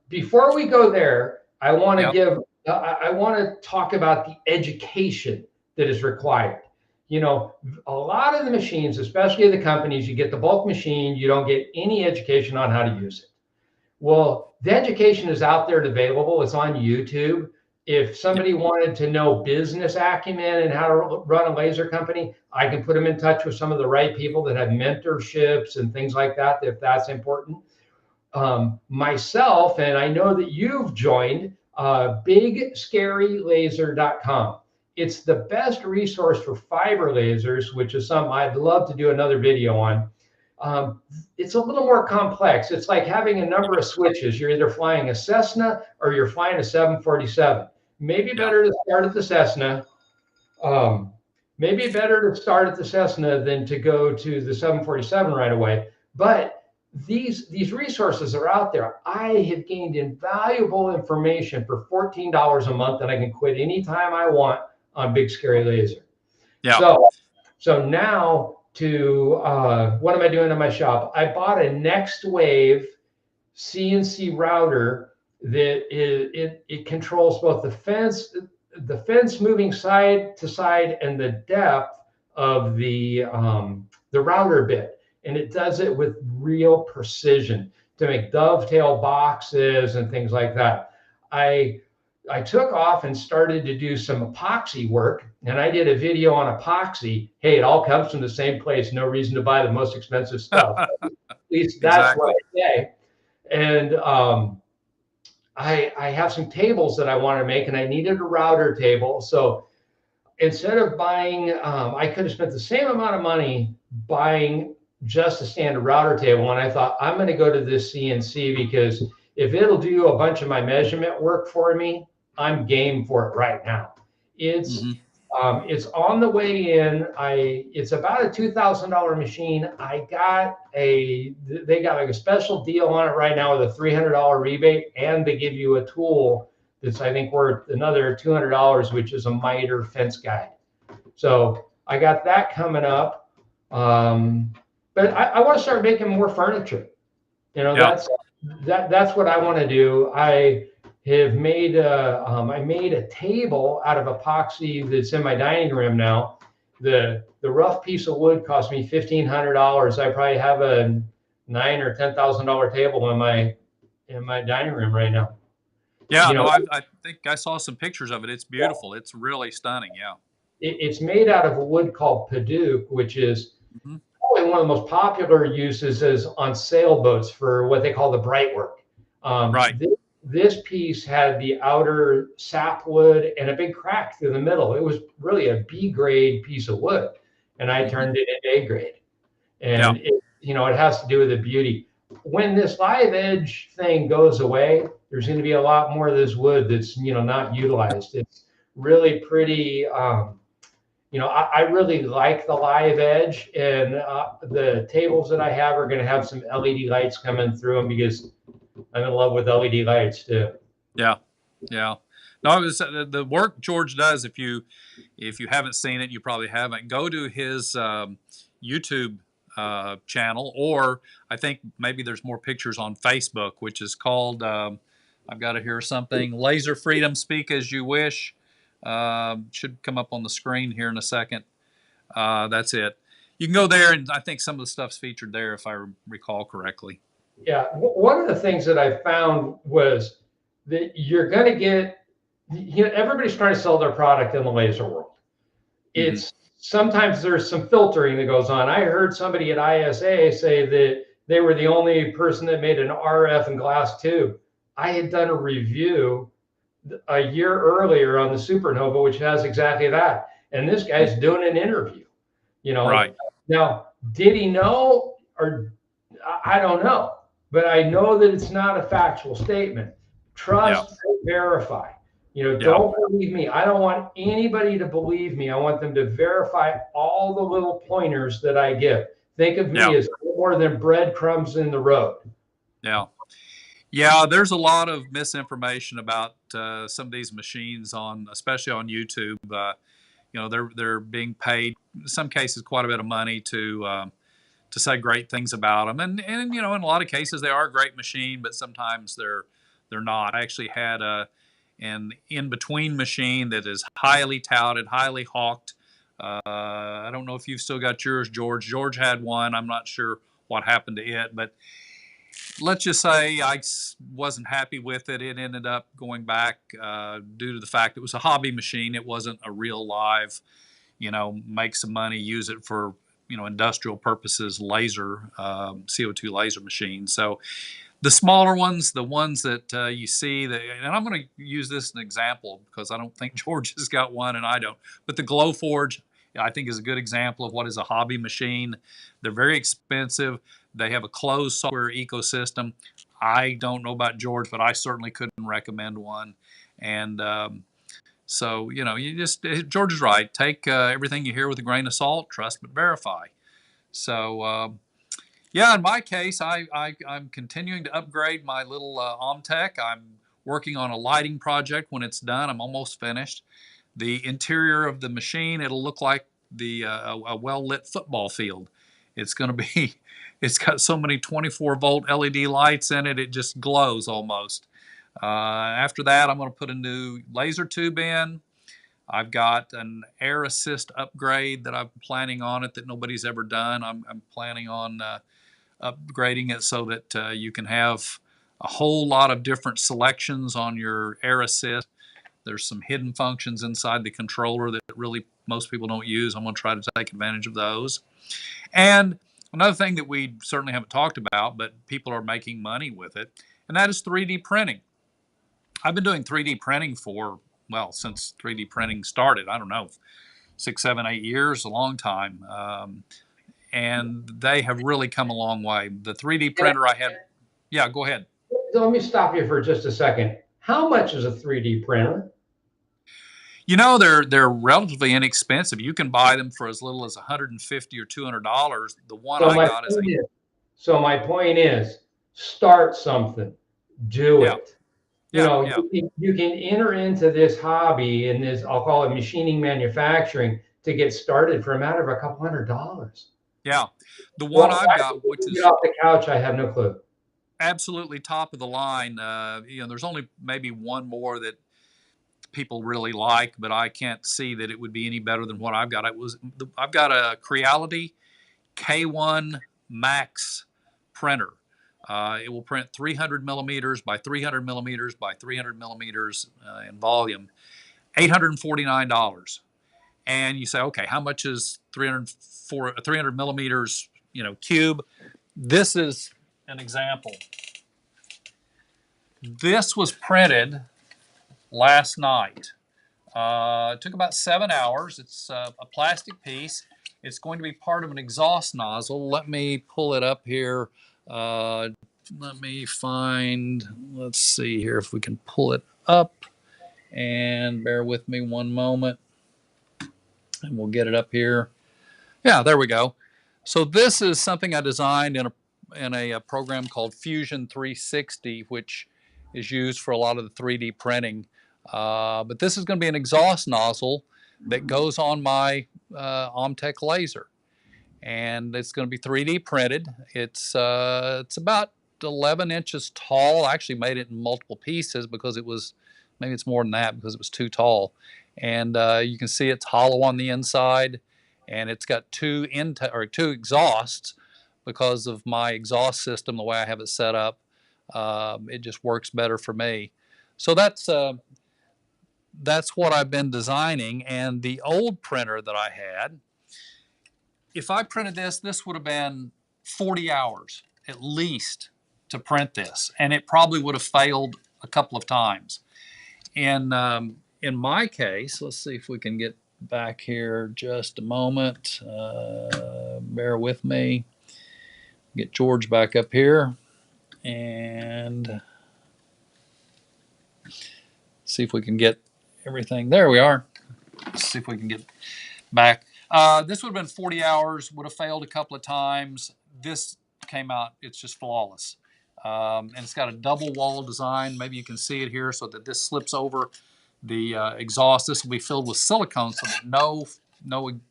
Before we go there, I want to Yep. give, I want to talk about the education that is required. You know, a lot of the machines, especially the companies, you get the bulk machine, you don't get any education on how to use it. Well, the education is out there and available. It's on YouTube. If Yep. somebody wanted to know business acumen and how to run a laser company, I can put them in touch with some of the right people that have mentorships and things like that, if that's important. Myself, and I know that you've joined bigscarylaser.com. It's the best resource for fiber lasers, which is something I'd love to do another video on. It's a little more complex. It's like having a number of switches. You're either flying a Cessna or you're flying a 747. Maybe Yeah. better to start at the Cessna. Um, Maybe better to start at the Cessna than to go to the 747 right away. But these resources are out there. I have gained invaluable information for $14 a month, and I can quit anytime I want on Big Scary Laser. Yeah. So now to what am I doing in my shop? I bought a Next Wave CNC router that it controls both the fence moving side to side, and the depth of the router bit, and it does it with real precision to make dovetail boxes and things like that. I took off and started to do some epoxy work, and I did a video on epoxy. Hey, it all comes from the same place. No reason to buy the most expensive stuff. At least that's what Exactly. I say. And I have some tables that I want to make, and I needed a router table. So instead of buying, I could have spent the same amount of money buying just a standard router table. And I thought, I'm going to go to this CNC because if it'll do a bunch of my measurement work for me, I'm game for it right now. It's Hmm. it's on the way in. It's about a $2,000 machine. They got like a special deal on it right now with a $300 rebate, and they give you a tool that's, I think, worth another $200, which is a miter fence guide. So I got that coming up. But I want to start making more furniture. Yeah. That's what I want to do. I have made I made a table out of epoxy that's in my dining room now. The rough piece of wood cost me $1,500. I probably have a $9,000 or $10,000 table in my dining room right now. Yeah, You no, know, I think I saw some pictures of it. It's beautiful. It's really stunning. Yeah. it's made out of a wood called Padauk, which is Hmm. probably one of the most popular uses is on sailboats for what they call the bright work. Right. This piece had the outer sapwood and a big crack through the middle. It was really a B grade piece of wood, and I Hmm. turned it into A grade. Yeah. And it has to do with the beauty. When this live edge thing goes away, there's going to be a lot more of this wood that's not utilized. It's really pretty. I really like the live edge, and the tables that I have are going to have some LED lights coming through them because I'm in love with LED lights too. Yeah. Yeah. No, it was the work George does. If you haven't seen it, you probably haven't. Go to his YouTube channel, or I think maybe there's more pictures on Facebook, which is called. I've got to hear something. Laser Freedom, Speak as You Wish. Should come up on the screen here in a second. That's it. You can go there, and I think some of the stuff's featured there, if I recall correctly. Yeah, one of the things that I found was that you're going to get, everybody's trying to sell their product in the laser world. Hmm. It's sometimes there's some filtering that goes on. I heard somebody at ISA say that they were the only person that made an RF and glass tube. I had done a review a year earlier on the Supernova, which has exactly that. And this guy's doing an interview. Right. Now, did he know, or I don't know, but I know that it's not a factual statement. Yeah. Trust, verify. Yeah. Don't believe me. I don't want anybody to believe me. I want them to verify all the little pointers that I give. Think of Yeah. me as more than breadcrumbs in the road. Yeah. Yeah, there's a lot of misinformation about some of these machines especially on YouTube. They're being paid in some cases quite a bit of money to say great things about them, and in a lot of cases they are a great machine, but sometimes they're not. I actually had an in between machine that is highly touted, highly hawked. I don't know if you've still got yours, George. George had one. I'm not sure what happened to it, but let's just say I wasn't happy with it. It ended up going back due to the fact it was a hobby machine. It wasn't a real live, make some money, use it for, industrial purposes, laser, CO2 laser machine. So the smaller ones, the ones that you see, and I'm going to use this as an example because I don't think George has got one and I don't, but the Glowforge, I think, is a good example of what is a hobby machine. They're very expensive. They have a closed software ecosystem. I don't know about George, but I certainly couldn't recommend one. And so, George is right. Take everything you hear with a grain of salt, trust but verify. So, yeah, in my case, I'm continuing to upgrade my little Omtech. I'm working on a lighting project. When it's done, I'm almost finished. The interior of the machine, it'll look like a well-lit football field. It's going to be, it's got so many 24-volt LED lights in it, it just glows almost. After that, I'm going to put a new laser tube in. I've got an air assist upgrade that I'm planning on it that nobody's ever done. I'm planning on upgrading it so that you can have a whole lot of different selections on your air assist. There's some hidden functions inside the controller that really most people don't use. I'm going to try to take advantage of those. And another thing that we certainly haven't talked about, but people are making money with it, and that is 3D printing. I've been doing 3D printing since 3D printing started. I don't know, 6, 7, 8 years, a long time. And they have really come a long way. The 3D printer I had, yeah, go ahead. Let me stop you for just a second. How much is a 3D printer? They're relatively inexpensive. You can buy them for as little as $150 or $200. The one I got is so my point is, start something, do yeah, it. yeah. You can enter into this hobby and this, I'll call it machining manufacturing, to get started for a matter of a couple $100. Yeah. The one I've got, which get is off the couch, I have no clue. absolutely top of the line. There's only maybe one more that people really like, but I can't see that it would be any better than what I've got. I've got a Creality K1 Max printer. It will print 300 millimeters by 300 millimeters by 300 millimeters in volume, $849. And you say, okay, how much is 300 millimeters, cube? This is an example. This was printed last night. It took about 7 hours. It's a plastic piece. It's going to be part of an exhaust nozzle. Let me pull it up here. Let me find, let's see here if we can pull it up. And bear with me one moment. And we'll get it up here. Yeah, there we go. So this is something I designed in a program called Fusion 360, which is used for a lot of the 3D printing. But this is going to be an exhaust nozzle that goes on my Omtech laser. And it's going to be 3D printed. It's about 11 inches tall. I actually made it in multiple pieces because maybe it's more than that because it was too tall. And you can see it's hollow on the inside, and it's got two exhausts because of my exhaust system, the way I have it set up. It just works better for me. So that's what I've been designing. And the old printer that I had, if I printed this would have been 40 hours at least to print this, and it probably would have failed a couple of times. And in my case, let's see if we can get back here just a moment. Bear with me. Get George back up here and see if we can get everything. There we are. Let's see if we can get back. This would have been 40 hours, would have failed a couple of times. This came out, it's just flawless. And it's got a double wall design. Maybe you can see it here so that this slips over the exhaust. This will be filled with silicone so that no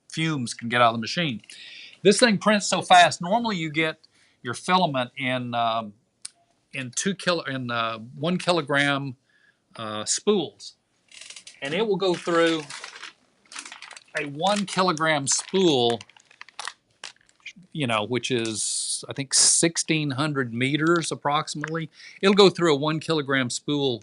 fumes can get out of the machine. This thing prints so fast. Normally you get your filament in 1 kilogram spools, and it will go through a 1 kilogram spool, which is I think 1,600 meters approximately. It'll go through a 1 kilogram spool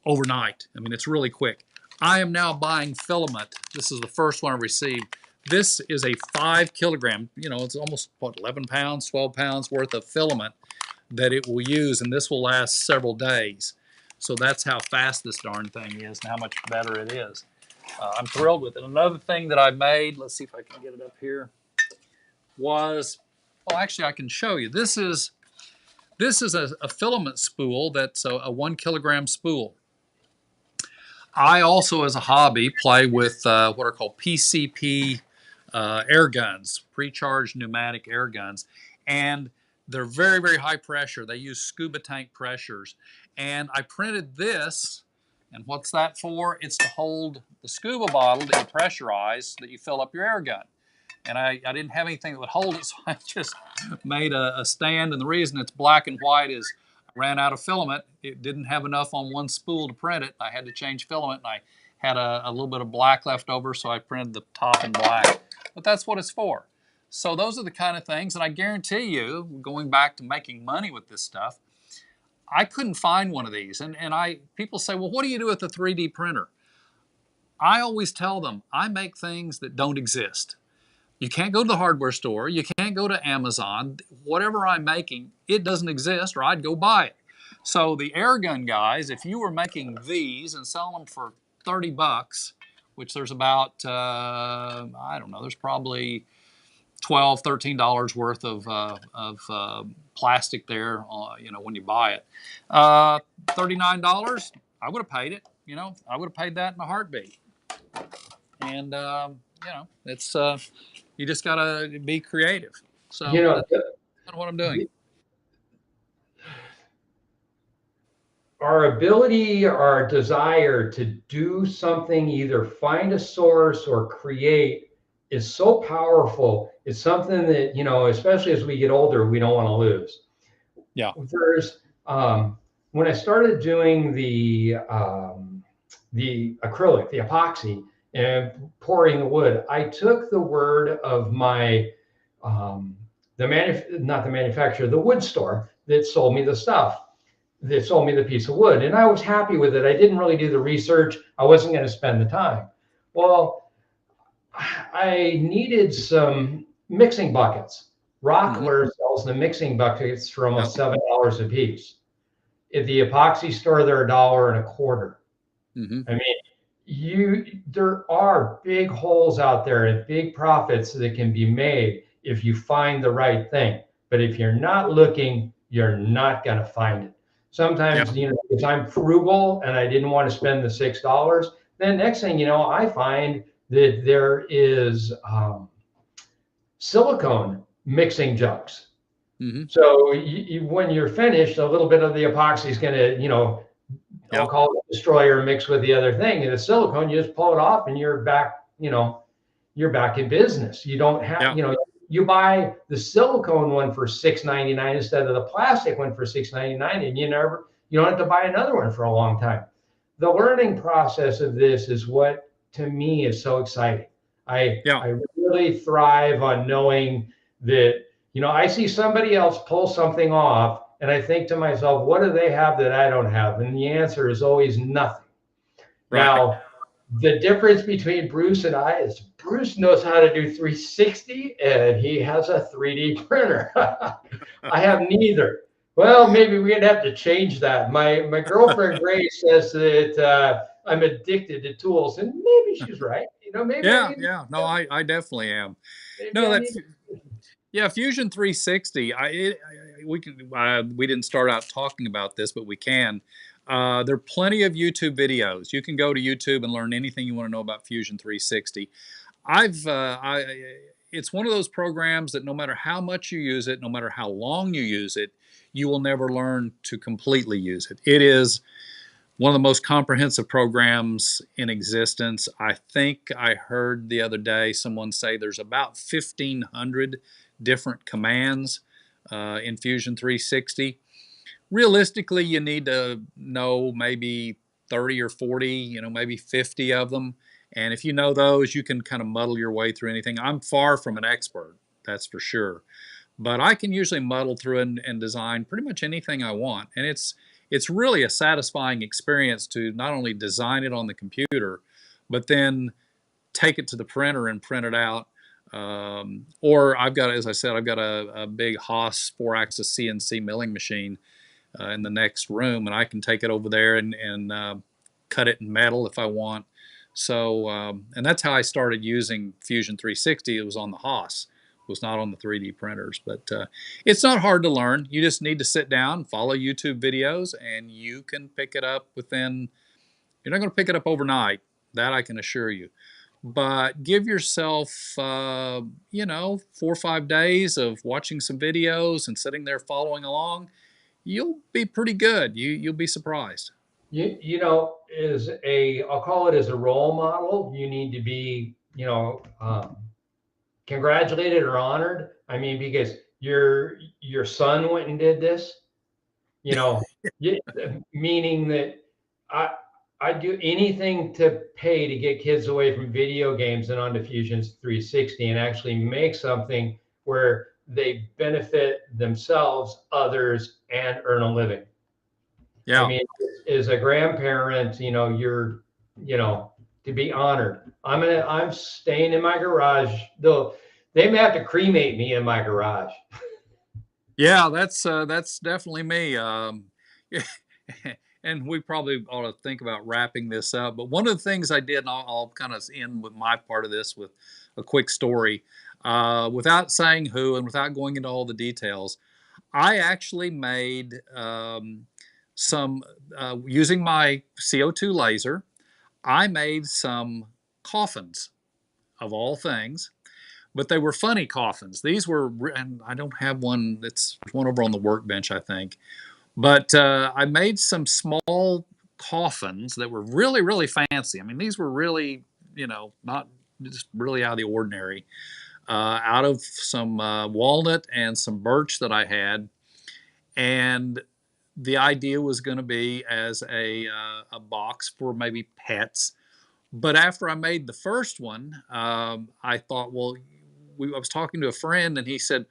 overnight. I mean, it's really quick. I am now buying filament. This is the first one I received. This is a 5 kilogram, it's almost, 11 pounds, 12 pounds worth of filament that it will use, and this will last several days. So that's how fast this darn thing is and how much better it is. I'm thrilled with it. Another thing that I made, let's see if I can get it up here, was, actually I can show you. This is a filament spool that's a 1 kilogram spool. I also, as a hobby, play with what are called PCP air guns, pre-charged pneumatic air guns. And they're very, very high pressure. They use scuba tank pressures. And I printed this, and what's that for? It's to hold the scuba bottle that you pressurize, that you fill up your air gun. And I didn't have anything that would hold it, so I just made a stand. And the reason it's black and white is I ran out of filament. It didn't have enough on one spool to print it. I had to change filament, and I had a little bit of black left over, so I printed the top in black. But that's what it's for. So those are the kind of things, and I guarantee you, going back to making money with this stuff, I couldn't find one of these. And people say, well, what do you do with a 3D printer? I always tell them, I make things that don't exist. You can't go to the hardware store. You can't go to Amazon. Whatever I'm making, it doesn't exist, or I'd go buy it. So the air gun guys, if you were making these and selling them for 30 bucks, which there's about, I don't know, there's probably $12, $13 worth of plastic there, when you buy it. $39, I would have paid it. I would have paid that in a heartbeat. And, it's, you just got to be creative. So that's what I'm doing. Our ability, our desire to do something, either find a source or create, is so powerful. It's something that, especially as we get older, we don't want to lose. Yeah. There's when I started doing the acrylic, the epoxy, and pouring the wood, I took the word of my um, not the manufacturer, the wood store that sold me the stuff, that sold me the piece of wood, and I was happy with it. I didn't really do the research. I wasn't going to spend the time. Well, I needed some mixing buckets. Hmm. Rockler sells the mixing buckets for Yep. almost $7 a piece. At the epoxy store, they're $1.25. Hmm. I mean, there are big holes out there and big profits that can be made if you find the right thing. But if you're not looking, you're not going to find it. Yeah. Sometimes, if I'm frugal and I didn't want to spend the $6, then next thing you know, I find that there is silicone mixing jugs. Hmm. So when you're finished, a little bit of the epoxy is going to, I'll Yep. call it destroyer mixed with the other thing. And the silicone, you just pull it off and you're back, you're back in business. You don't have, Yeah. you buy the silicone one for $6.99 instead of the plastic one for $6.99, and you don't have to buy another one for a long time. The learning process of this is what to me is so exciting. Yeah. I really thrive on knowing that, I see somebody else pull something off and I think to myself, what do they have that I don't have? And the answer is always nothing. Right. Now, the difference between Bruce and I is Bruce knows how to do 360 and he has a 3D printer. I have neither. Well, maybe we're gonna have to change that. My girlfriend Grace says that I'm addicted to tools, and maybe she's right. Maybe I Yeah. need, Yeah. No, I definitely am. maybe No, I need. yeah, Fusion 360. We didn't start out talking about this, but we can. There are plenty of YouTube videos. You can go to YouTube and learn anything you want to know about Fusion 360. It's one of those programs that no matter how much you use it, no matter how long you use it, you will never learn to completely use it. It is one of the most comprehensive programs in existence. I think I heard the other day someone say there's about 1,500 different commands in Fusion 360. Realistically, you need to know maybe 30 or 40, maybe 50 of them. And if you know those, you can kind of muddle your way through anything. I'm far from an expert, that's for sure. But I can usually muddle through and design pretty much anything I want. And it's really a satisfying experience to not only design it on the computer, but then take it to the printer and print it out. Or I've got, as I said, I've got a big Haas 4-axis CNC milling machine in the next room, and I can take it over there and cut it in metal if I want. So, and that's how I started using Fusion 360. It was on the Haas. It was not on the 3D printers, but it's not hard to learn. You just need to sit down, follow YouTube videos, and you can pick it up within. You're not going to pick it up overnight. That I can assure you. But give yourself, 4 or 5 days of watching some videos and sitting there following along. You'll be pretty good. You'll be surprised. I'll call it as a role model. You need to be, congratulated or honored. I mean, because your son went and did this, you know, meaning that I I do anything to pay to get kids away from video games and onto Fusions 360 and actually make something where they benefit themselves, others, and earn a living. I Yeah. mean, as a grandparent, to be honored. I'm staying in my garage, though they may have to cremate me in my garage. Yeah, that's definitely me. And we probably ought to think about wrapping this up. But one of the things I did, and I'll kind of end with my part of this with a quick story, without saying who and without going into all the details. I actually made some using my CO2 laser. I made some coffins of all things, but they were funny coffins. These were, and I don't have one. That's one over on the workbench, I think. But I made some small coffins that were really, really fancy. I mean, these were really, not just really out of the ordinary. Out of some walnut and some birch that I had, and the idea was going to be as a box for maybe pets. But after I made the first one, I thought, well, I was talking to a friend, and he said,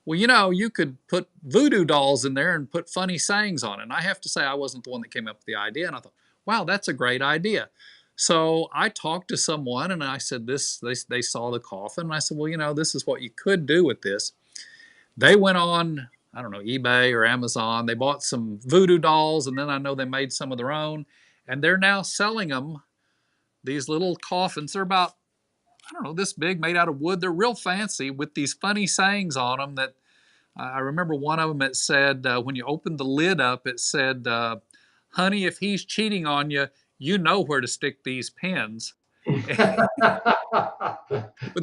well, you could put voodoo dolls in there and put funny sayings on it. And I have to say, I wasn't the one that came up with the idea. And I thought, wow, that's a great idea. So I talked to someone, and I said, they saw the coffin. And I said, well, this is what you could do with this. They went on, I don't know, eBay or Amazon. They bought some voodoo dolls, and then I know they made some of their own. And they're now selling them, these little coffins. They're about, I don't know, this big, made out of wood. They're real fancy with these funny sayings on them that I remember one of them. It said, when you opened the lid up, it said, honey, if he's cheating on you, you know where to stick these pins. With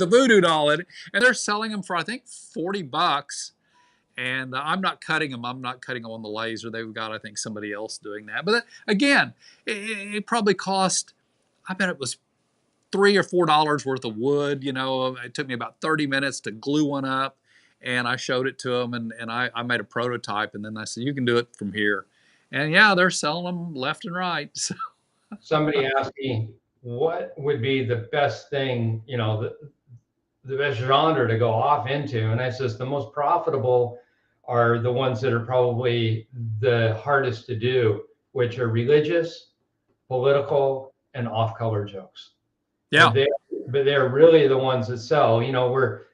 a voodoo doll in it. And they're selling them for, I think, $40. And I'm not cutting them. I'm not cutting them on the laser. They've got, I think, somebody else doing that. But again, it probably cost, I bet it was $3 or $4 worth of wood. It took me about 30 minutes to glue one up, and I showed it to them, and I made a prototype, and then I said, you can do it from here. And yeah, they're selling them left and right. So. Somebody asked me what would be the best thing, the best genre to go off into. And I says, the most profitable are the ones that are probably the hardest to do, which are religious, political, and off-color jokes. Yeah. But they're really the ones that sell.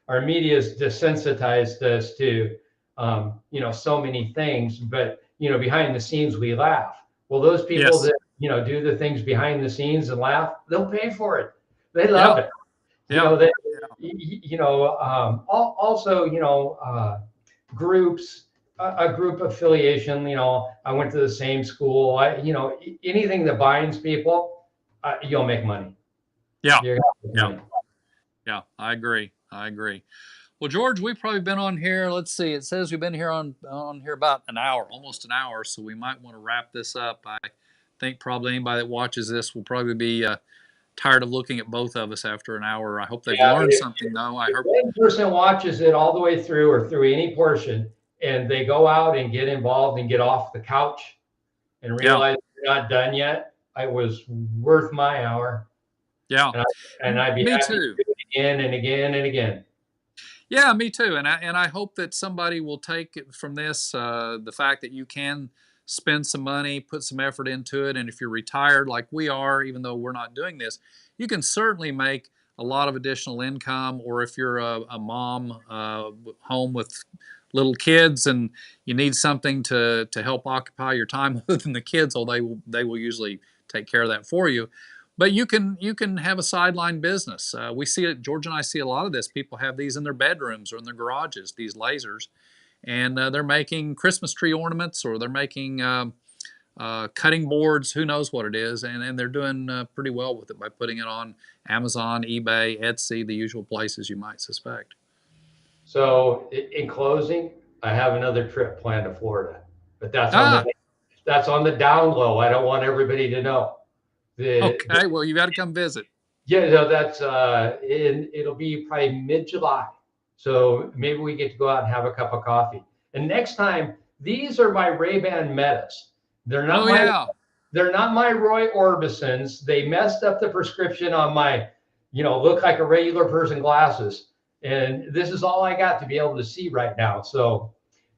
Our media's desensitized us to, so many things, but, behind the scenes, we laugh. Well, those people that, do the things behind the scenes and laugh, they'll pay for it. They love it. Also, groups, a group affiliation, I went to the same school, anything that binds people, you'll make money. Yeah. Yeah, I agree. Well, George, we've probably been on here. Let's see. It says we've been here on here about an hour, almost an hour. So we might want to wrap this up. I think probably anybody that watches this will probably be tired of looking at both of us after an hour. I hope they've learned something, though. I hope one person watches it all the way through or through any portion, and they go out and get involved and get off the couch and realize they're not done yet. It was worth my hour. Yeah. And I'd be happy to do it again and again and again. Yeah, me too. And I hope that somebody will take from this the fact that you can spend some money, put some effort into it. And if you're retired like we are, even though we're not doing this, you can certainly make a lot of additional income. Or if you're a mom home with little kids and you need something to help occupy your time other than the kids, although they will usually take care of that for you. But you can have a sideline business. We see it. George and I see a lot of this. People have these in their bedrooms or in their garages, these lasers, and they're making Christmas tree ornaments, or they're making cutting boards. Who knows what it is? And they're doing pretty well with it by putting it on Amazon, eBay, Etsy, the usual places you might suspect. So, in closing, I have another trip planned to Florida, but that's on the down low. I don't want everybody to know. Okay, well, you got to come visit. Yeah, no, that's it'll be probably mid-July. So maybe we get to go out and have a cup of coffee. And next time, these are my Ray-Ban Metas. They're not they're not my Roy Orbisons. They messed up the prescription on my, look like a regular person glasses. And this is all I got to be able to see right now. So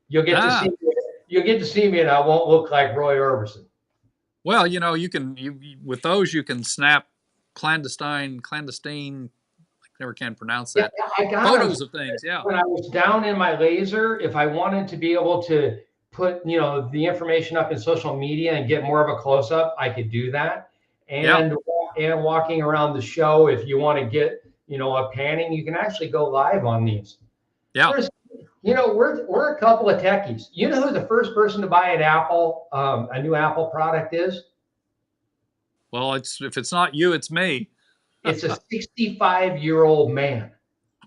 you'll get to see me and I won't look like Roy Orbison. Well, with those you can snap clandestine. I never can pronounce that. Yeah, I got photos of things. Yeah. When I was down in my laser, if I wanted to be able to put, the information up in social media and get more of a close up, I could do that. And walking around the show, if you want to get, a panning, you can actually go live on these. Yeah. We're a couple of techies. You know who the first person to buy a new Apple product is? Well, if it's not you, it's me. It's a 65-year-old man.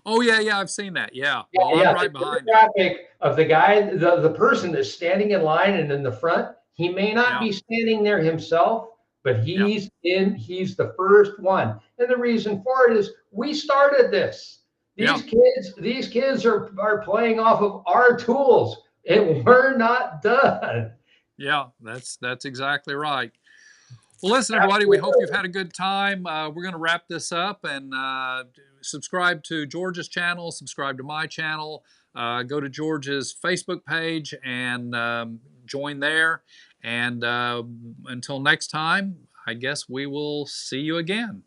Oh yeah, I've seen that. Yeah. Well, I'm right behind you. Graphic of the guy, the person that's standing in line and in the front. He may not be standing there himself, but he's the first one. And the reason for it is we started this. These kids are playing off of our tools. and we're not done. Yeah, that's exactly right. Well, listen, everybody, we hope Absolutely. you've had a good time. We're going to wrap this up and subscribe to George's channel, subscribe to my channel, go to George's Facebook page and join there. And until next time, I guess we will see you again.